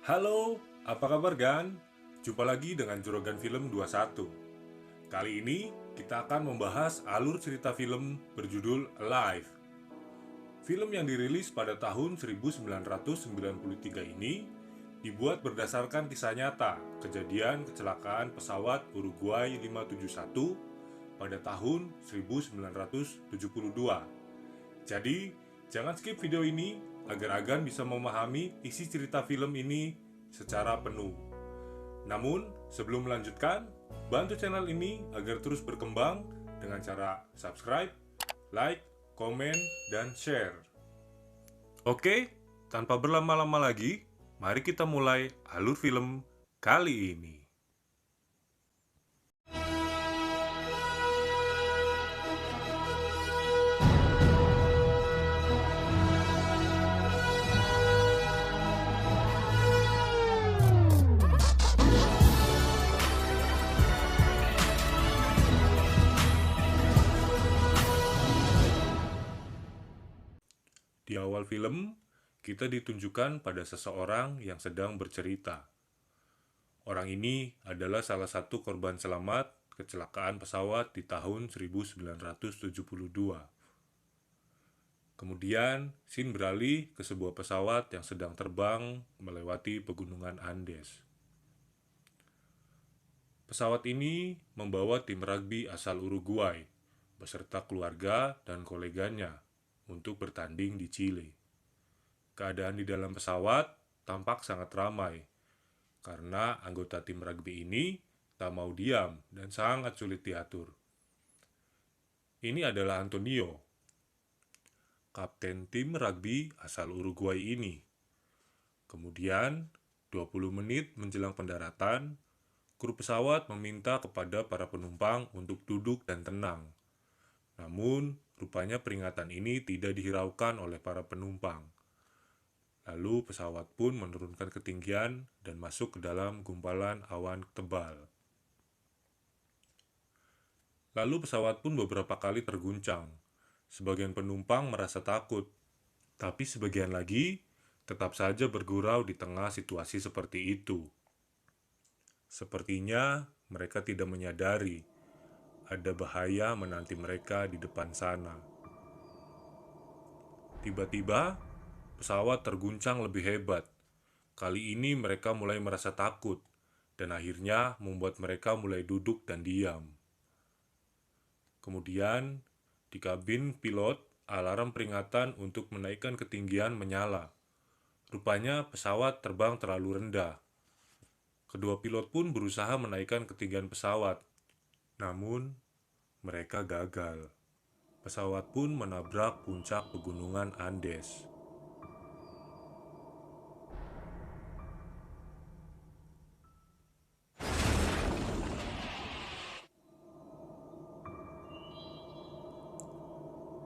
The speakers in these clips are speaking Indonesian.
Halo, apa kabar Gan? Jumpa lagi dengan Juragan Film 21. Kali ini kita akan membahas alur cerita film berjudul Alive. Film yang dirilis pada tahun 1993 ini dibuat berdasarkan kisah nyata kejadian kecelakaan pesawat Uruguay 571 pada tahun 1972. Jadi, jangan skip video ini agar Agan bisa memahami isi cerita film ini secara penuh. Namun, sebelum melanjutkan, bantu channel ini agar terus berkembang dengan cara subscribe, like, komen, dan share. Oke, tanpa berlama-lama lagi, mari kita mulai alur film kali ini. Di awal film, kita ditunjukkan pada seseorang yang sedang bercerita. Orang ini adalah salah satu korban selamat kecelakaan pesawat di tahun 1972. Kemudian, scene beralih ke sebuah pesawat yang sedang terbang melewati pegunungan Andes. Pesawat ini membawa tim rugby asal Uruguay beserta keluarga dan koleganya untuk bertanding di Chile. Keadaan di dalam pesawat tampak sangat ramai karena anggota tim rugby ini tak mau diam dan sangat sulit diatur. Ini adalah Antonio, kapten tim rugby asal Uruguay ini. Kemudian, 20 menit menjelang pendaratan, kru pesawat meminta kepada para penumpang untuk duduk dan tenang. Namun, rupanya peringatan ini tidak dihiraukan oleh para penumpang. Lalu pesawat pun menurunkan ketinggian dan masuk ke dalam gumpalan awan tebal. Lalu pesawat pun beberapa kali terguncang. Sebagian penumpang merasa takut, tapi sebagian lagi tetap saja bergurau di tengah situasi seperti itu. Sepertinya mereka tidak menyadari ada bahaya menanti mereka di depan sana. Tiba-tiba, pesawat terguncang lebih hebat. Kali ini mereka mulai merasa takut, dan akhirnya membuat mereka mulai duduk dan diam. Kemudian, di kabin pilot, alarm peringatan untuk menaikkan ketinggian menyala. Rupanya pesawat terbang terlalu rendah. Kedua pilot pun berusaha menaikkan ketinggian pesawat, namun mereka gagal. Pesawat pun menabrak puncak pegunungan Andes.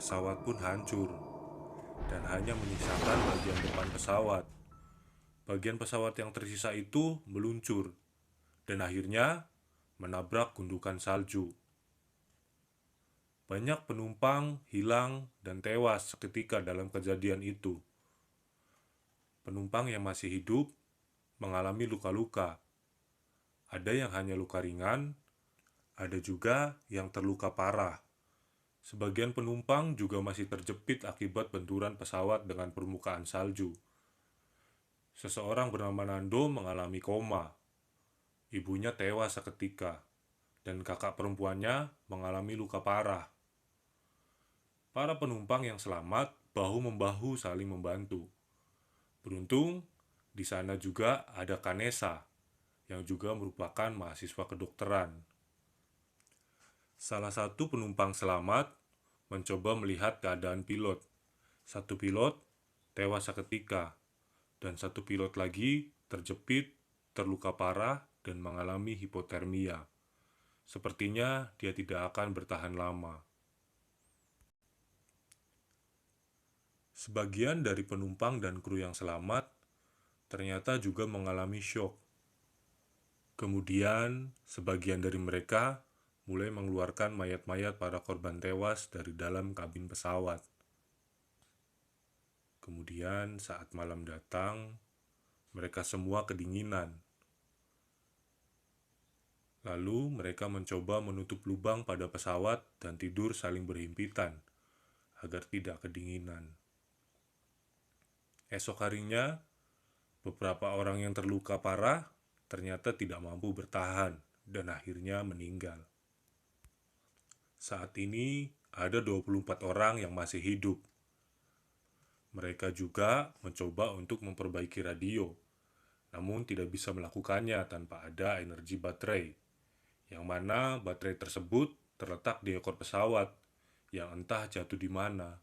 Pesawat pun hancur dan hanya menyisakan bagian depan pesawat. Bagian pesawat yang tersisa itu meluncur dan akhirnya menabrak gundukan salju. Banyak penumpang hilang dan tewas seketika dalam kejadian itu. Penumpang yang masih hidup mengalami luka-luka. Ada yang hanya luka ringan, ada juga yang terluka parah. Sebagian penumpang juga masih terjepit akibat benturan pesawat dengan permukaan salju. Seseorang bernama Nando mengalami koma. Ibunya tewas seketika, dan kakak perempuannya mengalami luka parah. Para penumpang yang selamat bahu-membahu saling membantu. Beruntung, di sana juga ada Kanesa, yang juga merupakan mahasiswa kedokteran. Salah satu penumpang selamat mencoba melihat keadaan pilot. Satu pilot tewas seketika, dan satu pilot lagi terjepit, terluka parah, dan mengalami hipotermia. Sepertinya dia tidak akan bertahan lama. Sebagian dari penumpang dan kru yang selamat ternyata juga mengalami syok. Kemudian, sebagian dari mereka mulai mengeluarkan mayat-mayat para korban tewas dari dalam kabin pesawat. Kemudian, saat malam datang, Mereka semua kedinginan. Lalu mereka mencoba menutup lubang pada pesawat dan tidur saling berhimpitan agar tidak kedinginan. Esok harinya, beberapa orang yang terluka parah ternyata tidak mampu bertahan dan akhirnya meninggal. Saat ini ada 24 orang yang masih hidup. Mereka juga mencoba untuk memperbaiki radio, namun tidak bisa melakukannya tanpa ada energi baterai, yang mana baterai tersebut terletak di ekor pesawat yang entah jatuh di mana.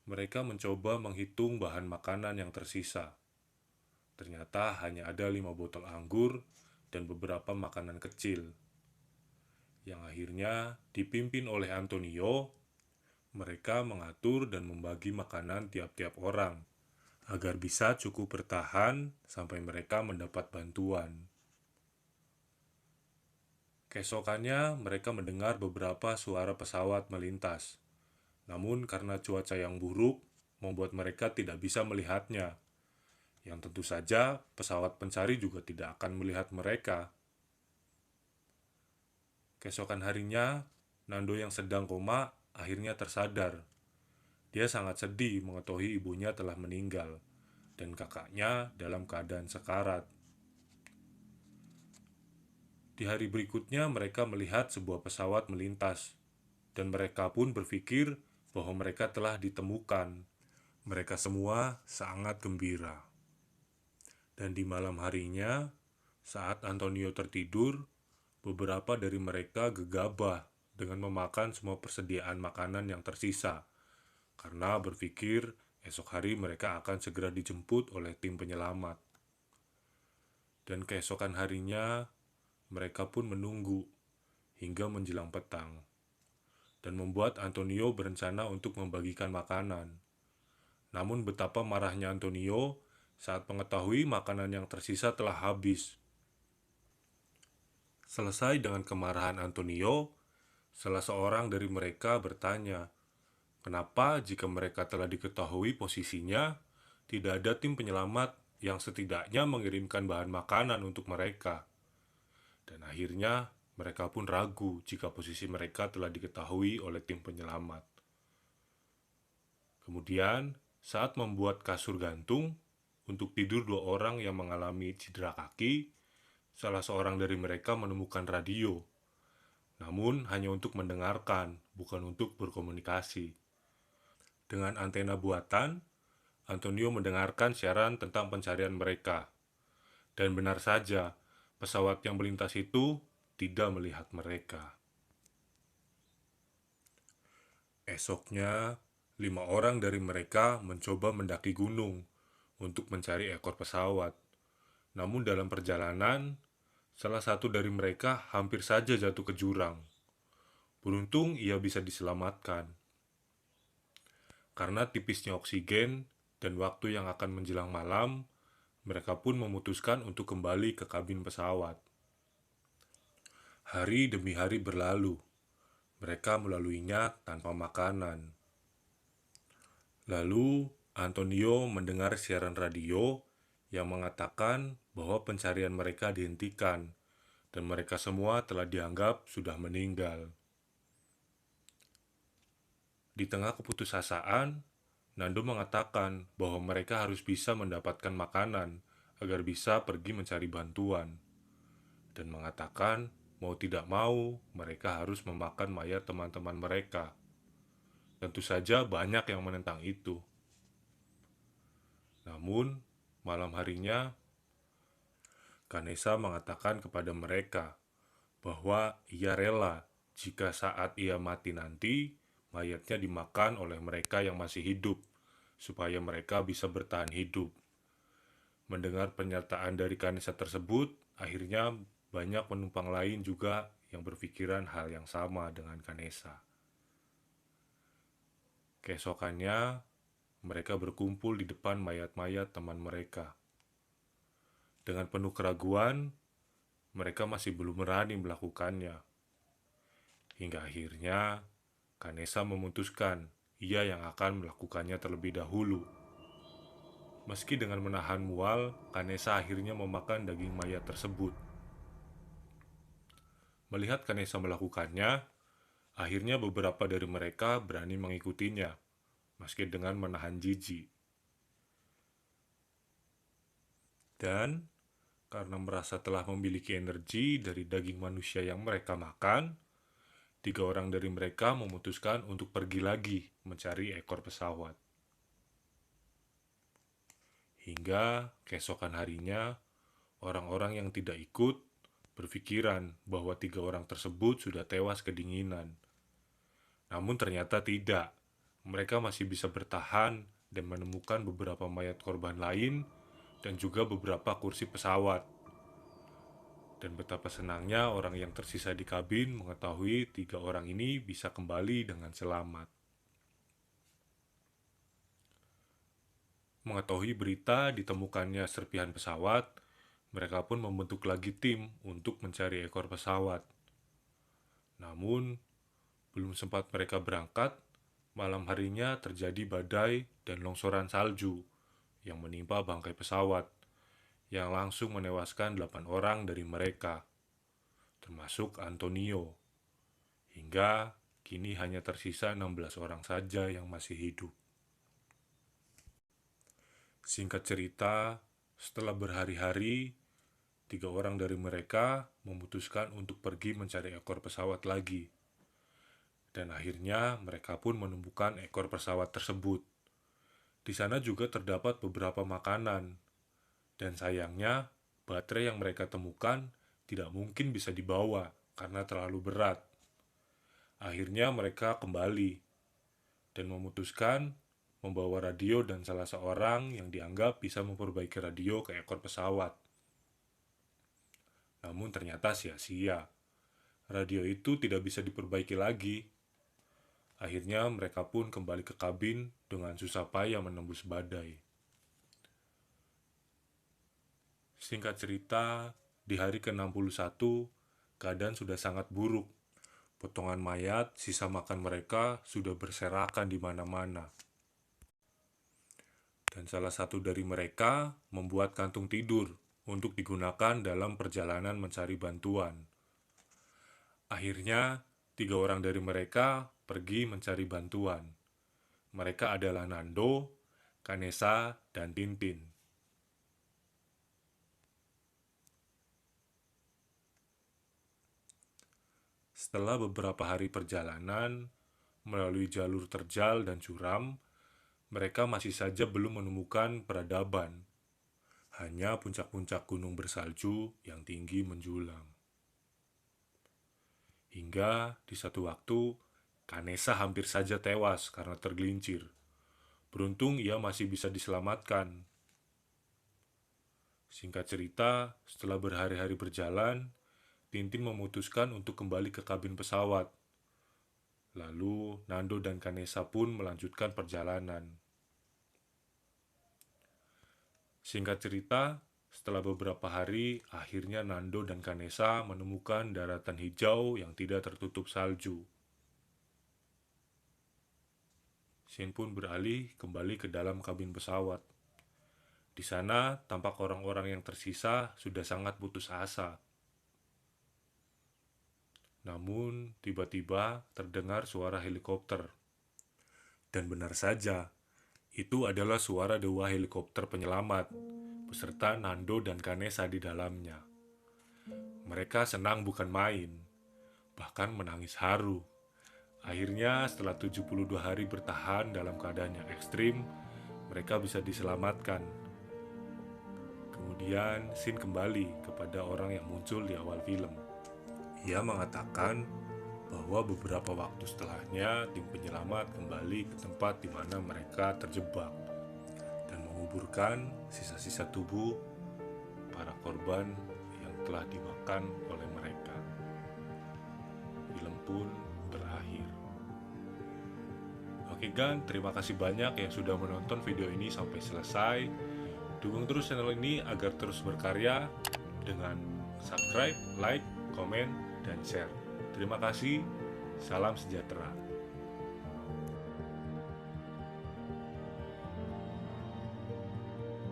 Mereka mencoba menghitung bahan makanan yang tersisa. Ternyata hanya ada 5 botol anggur dan beberapa makanan kecil. Yang akhirnya dipimpin oleh Antonio, mereka mengatur dan membagi makanan tiap-tiap orang agar bisa cukup bertahan sampai mereka mendapat bantuan. Keesokannya mereka mendengar beberapa suara pesawat melintas. Namun karena cuaca yang buruk membuat mereka tidak bisa melihatnya. Yang tentu saja pesawat pencari juga tidak akan melihat mereka. Keesokan harinya, Nando yang sedang koma akhirnya tersadar. Dia sangat sedih mengetahui ibunya telah meninggal dan kakaknya dalam keadaan sekarat. Di hari berikutnya mereka melihat sebuah pesawat melintas dan mereka pun berpikir bahwa mereka telah ditemukan. Mereka semua sangat gembira. Dan di malam harinya, saat Antonio tertidur, beberapa dari mereka gegabah dengan memakan semua persediaan makanan yang tersisa, karena berpikir esok hari mereka akan segera dijemput oleh tim penyelamat. Dan keesokan harinya, mereka pun menunggu hingga menjelang petang, dan membuat Antonio berencana untuk membagikan makanan. Namun betapa marahnya Antonio saat mengetahui makanan yang tersisa telah habis. Selesai dengan kemarahan Antonio, salah seorang dari mereka bertanya, kenapa jika mereka telah diketahui posisinya, tidak ada tim penyelamat yang setidaknya mengirimkan bahan makanan untuk mereka? Dan akhirnya mereka pun ragu jika posisi mereka telah diketahui oleh tim penyelamat. Kemudian, saat membuat kasur gantung untuk tidur 2 orang yang mengalami cedera kaki, salah seorang dari mereka menemukan radio, namun hanya untuk mendengarkan, bukan untuk berkomunikasi. Dengan antena buatan, Antonio mendengarkan siaran tentang pencarian mereka. Dan benar saja, pesawat yang melintas itu tidak melihat mereka. Esoknya, 5 orang dari mereka mencoba mendaki gunung untuk mencari ekor pesawat. Namun dalam perjalanan, salah satu dari mereka hampir saja jatuh ke jurang. Beruntung ia bisa diselamatkan. Karena tipisnya oksigen dan waktu yang akan menjelang malam, mereka pun memutuskan untuk kembali ke kabin pesawat. Hari demi hari berlalu. Mereka melaluinya tanpa makanan. Lalu, Antonio mendengar siaran radio yang mengatakan bahwa pencarian mereka dihentikan dan mereka semua telah dianggap sudah meninggal. Di tengah keputusasaan, Nando mengatakan bahwa mereka harus bisa mendapatkan makanan agar bisa pergi mencari bantuan, dan mengatakan mau tidak mau mereka harus memakan mayat teman-teman mereka. Tentu saja banyak yang menentang itu. Namun, malam harinya, Kanesa mengatakan kepada mereka bahwa ia rela jika saat ia mati nanti, mayatnya dimakan oleh mereka yang masih hidup, supaya mereka bisa bertahan hidup. Mendengar pernyataan dari Kanesa tersebut, akhirnya banyak penumpang lain juga yang berpikiran hal yang sama dengan Kanesa. Keesokannya, mereka berkumpul di depan mayat-mayat teman mereka. Dengan penuh keraguan, mereka masih belum berani melakukannya. Hingga akhirnya, Kanesa memutuskan ia yang akan melakukannya terlebih dahulu. Meski dengan menahan mual, Kanesa akhirnya memakan daging mayat tersebut. Melihat Kanesa melakukannya, akhirnya beberapa dari mereka berani mengikutinya, meski dengan menahan jijik. Dan karena merasa telah memiliki energi dari daging manusia yang mereka makan, 3 orang dari mereka memutuskan untuk pergi lagi mencari ekor pesawat. Hingga keesokan harinya, orang-orang yang tidak ikut berpikiran bahwa 3 orang tersebut sudah tewas kedinginan. Namun ternyata tidak. Mereka masih bisa bertahan dan menemukan beberapa mayat korban lain dan juga beberapa kursi pesawat. Dan betapa senangnya orang yang tersisa di kabin mengetahui 3 orang ini bisa kembali dengan selamat. Mengetahui berita ditemukannya serpihan pesawat, mereka pun membentuk lagi tim untuk mencari ekor pesawat. Namun, belum sempat mereka berangkat, malam harinya terjadi badai dan longsoran salju yang menimpa bangkai pesawat, yang langsung menewaskan 8 orang dari mereka, termasuk Antonio. Hingga kini hanya tersisa 16 orang saja yang masih hidup. Singkat cerita, setelah berhari-hari, 3 orang dari mereka memutuskan untuk pergi mencari ekor pesawat lagi. Dan akhirnya mereka pun menemukan ekor pesawat tersebut. Di sana juga terdapat beberapa makanan. Dan sayangnya, baterai yang mereka temukan tidak mungkin bisa dibawa karena terlalu berat. Akhirnya mereka kembali dan memutuskan membawa radio dan salah seorang yang dianggap bisa memperbaiki radio ke ekor pesawat. Namun ternyata sia-sia. Radio itu tidak bisa diperbaiki lagi. Akhirnya mereka pun kembali ke kabin dengan susah payah menembus badai. Singkat cerita, di hari ke-61, keadaan sudah sangat buruk. Potongan mayat, sisa makan mereka sudah berserakan di mana-mana. Dan salah satu dari mereka membuat kantung tidur untuk digunakan dalam perjalanan mencari bantuan. Akhirnya, 3 orang dari mereka pergi mencari bantuan. Mereka adalah Nando, Kanesa, dan Tintin. Setelah beberapa hari perjalanan, melalui jalur terjal dan curam, mereka masih saja belum menemukan peradaban. Hanya puncak-puncak gunung bersalju yang tinggi menjulang. Hingga di satu waktu, Kanesa hampir saja tewas karena tergelincir. Beruntung ia masih bisa diselamatkan. Singkat cerita, setelah berhari-hari berjalan, Tintin memutuskan untuk kembali ke kabin pesawat. Lalu, Nando dan Kanesa pun melanjutkan perjalanan. Singkat cerita, setelah beberapa hari, akhirnya Nando dan Kanesa menemukan daratan hijau yang tidak tertutup salju. Shin pun beralih kembali ke dalam kabin pesawat. Di sana, tampak orang-orang yang tersisa sudah sangat putus asa. Namun, tiba-tiba terdengar suara helikopter. Dan benar saja, itu adalah suara 2 helikopter penyelamat, beserta Nando dan Kanesa di dalamnya. Mereka senang bukan main, bahkan menangis haru. Akhirnya, setelah 72 hari bertahan dalam keadaan yang ekstrim, mereka bisa diselamatkan. Kemudian, Shin kembali kepada orang yang muncul di awal film. Ia mengatakan bahwa beberapa waktu setelahnya tim penyelamat kembali ke tempat di mana mereka terjebak dan menguburkan sisa-sisa tubuh para korban yang telah dimakan oleh mereka. Film pun berakhir. Oke gang, terima kasih banyak yang sudah menonton video ini sampai selesai. Dukung terus channel ini agar terus berkarya dengan subscribe, like, komen, dan share. Terima kasih, salam sejahtera.